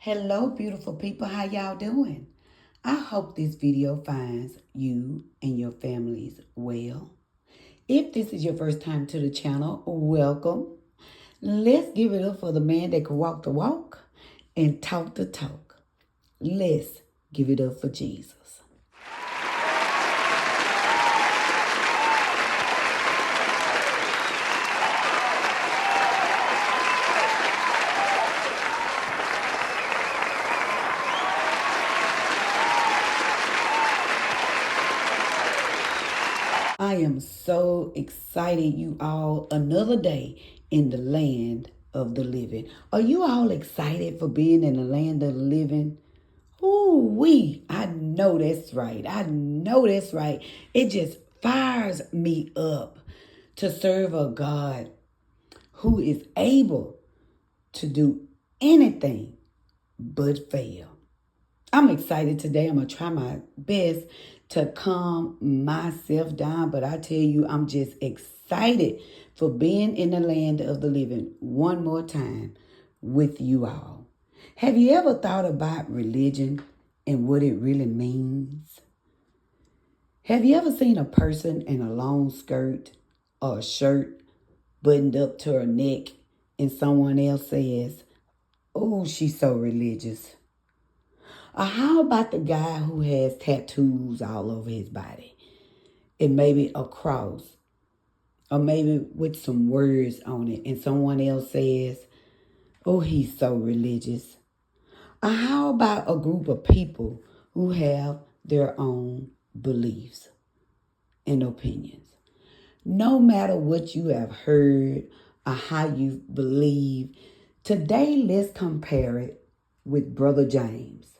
Hello, beautiful people. How y'all doing? I hope this video finds you and your families well. If this is your first time to the channel, welcome. Let's give it up for the man that can walk the walk and talk the talk. Let's give it up for Jesus. I am so excited, you all. Another day in the land of the living. Are you all excited for being in the land of the living? I know that's right. I know that's right. It just fires me up to serve a God who is able to do anything but fail. I'm excited today. I'm going to try my best to calm myself down, but I tell you, I'm just excited for being in the land of the living one more time with you all. Have you ever thought about religion and what it really means? Have you ever seen a person in a long skirt or a shirt buttoned up to her neck and someone else says, "Oh, she's so religious"? Or how about the guy who has tattoos all over his body? And maybe a cross, or maybe with some words on it, and someone else says, "Oh, he's so religious." Or how about a group of people who have their own beliefs and opinions? No matter what you have heard or how you believe, today let's compare it with Brother James.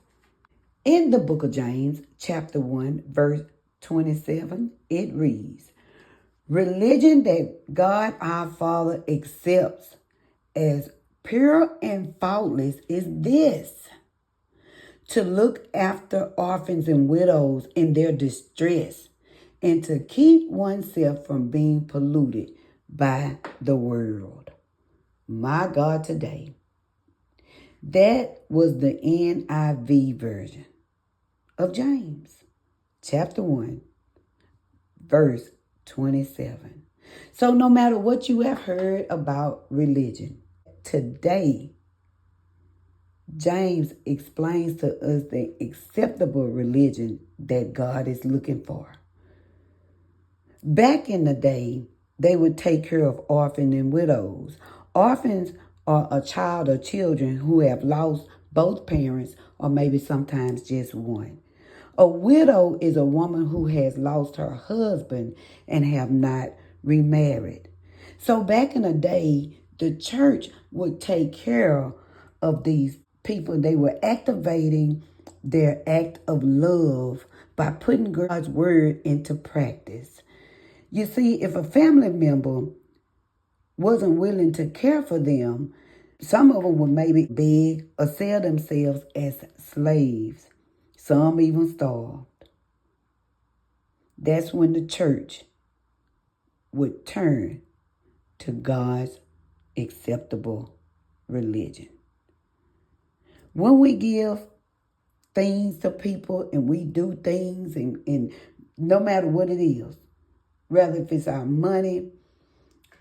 In the book of James, chapter 1, verse 27, it reads, "Religion that God our Father accepts as pure and faultless is this: to look after orphans and widows in their distress, and to keep oneself from being polluted by the world." My God, today. That was the NIV version of James, chapter 1, verse 27. So no matter what you have heard about religion, today James explains to us the acceptable religion that God is looking for. Back in the day, they would take care of orphans and widows. Orphans are a child or children who have lost both parents or maybe sometimes just one. A widow is a woman who has lost her husband and have not remarried. So back in the day, the church would take care of these people. They were activating their act of love by putting God's word into practice. You see, if a family member wasn't willing to care for them, some of them would maybe beg or sell themselves as slaves. Some even starved. That's when the church would turn to God's acceptable religion. When we give things to people and we do things, and no matter what it is, whether if it's our money,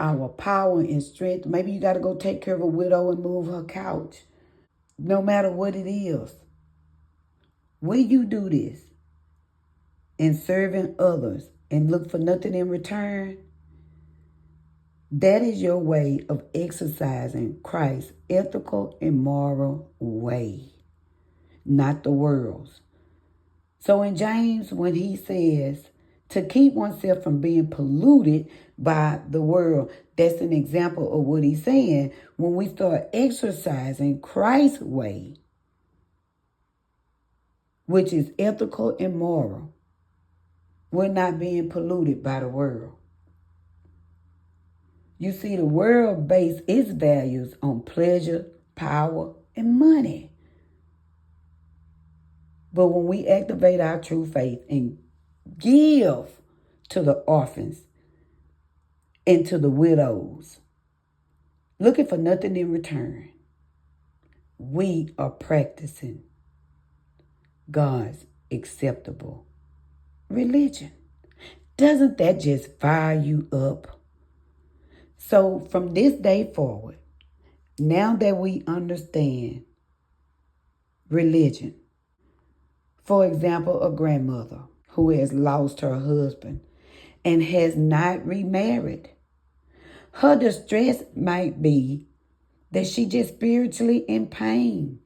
our power and strength, maybe you got to go take care of a widow and move her couch. No matter what it is, when you do this in serving others and look for nothing in return, that is your way of exercising Christ's ethical and moral way, not the world's. So in James, when he says to keep oneself from being polluted by the world, that's an example of what he's saying. When we start exercising Christ's way, which is ethical and moral, we're not being polluted by the world. You see, the world based its values on pleasure, power, and money. But when we activate our true faith and give to the orphans and to the widows, looking for nothing in return, we are practicing God's acceptable religion. Doesn't that just fire you up? So from this day forward, now that we understand religion, for example, a grandmother who has lost her husband and has not remarried, her distress might be that she just spiritually in pain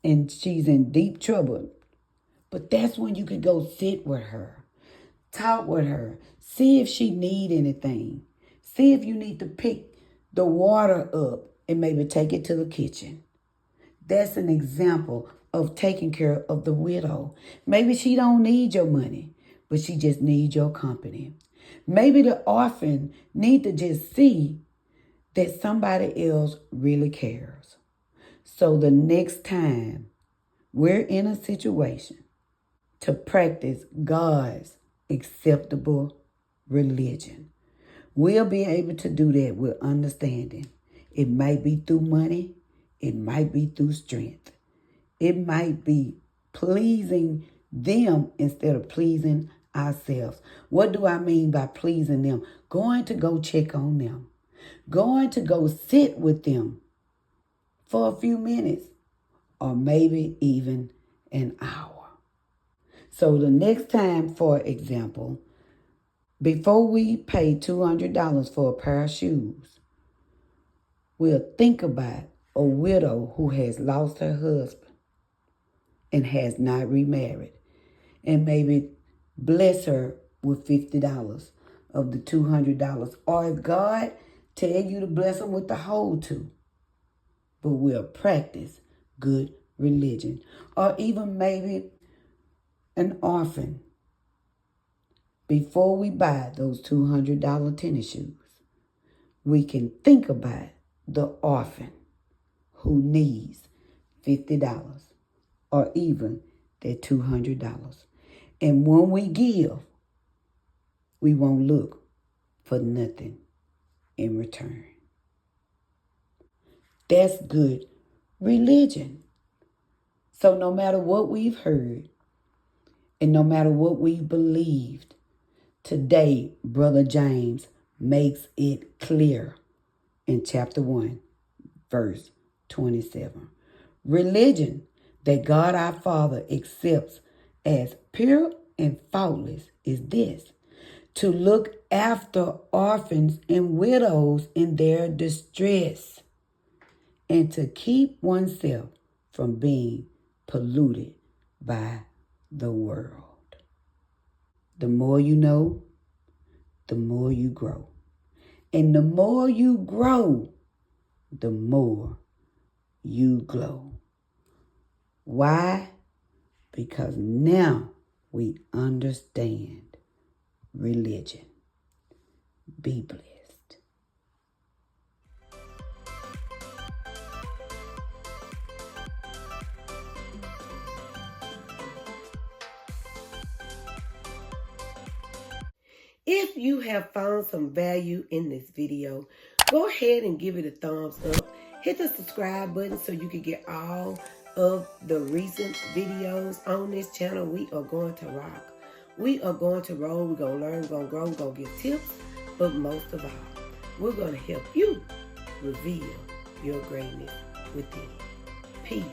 and she's in deep trouble. But that's when you can go sit with her, talk with her, see if she need anything. See if you need to pick the water up and maybe take it to the kitchen. That's an example of taking care of the widow. Maybe she don't need your money, but she just needs your company. Maybe the orphan need to just see that somebody else really cares. So the next time we're in a situation to practice God's acceptable religion, we'll be able to do that with understanding. It might be through money. It might be through strength. It might be pleasing them instead of pleasing ourselves. What do I mean by pleasing them? Going to go check on them. Going to go sit with them for a few minutes or maybe even an hour. So the next time, for example, before we pay $200 for a pair of shoes, we'll think about a widow who has lost her husband and has not remarried, and maybe bless her with $50 of the $200. Or if God tell you to bless them with the whole two, but we'll practice good religion. Or even maybe an orphan. Before we buy those $200 tennis shoes, we can think about the orphan who needs $50 or even that $200. And when we give, we won't look for nothing in return. That's good religion. So no matter what we've heard and no matter what we've believed, today, Brother James makes it clear in chapter 1, verse 27. Religion that God our Father accepts as pure and faultless is this: to look after orphans and widows in their distress, and to keep oneself from being polluted by the world. The more you know, the more you grow. And the more you grow, the more you glow. Why? Because now we understand religion. Be blessed. If you have found some value in this video, go ahead and give it a thumbs up. Hit the subscribe button so you can get all of the recent videos on this channel. We are going to rock. We are going to roll. We're going to learn. We're going to grow. We're going to give tips. But most of all, we're going to help you reveal your greatness within. Peace.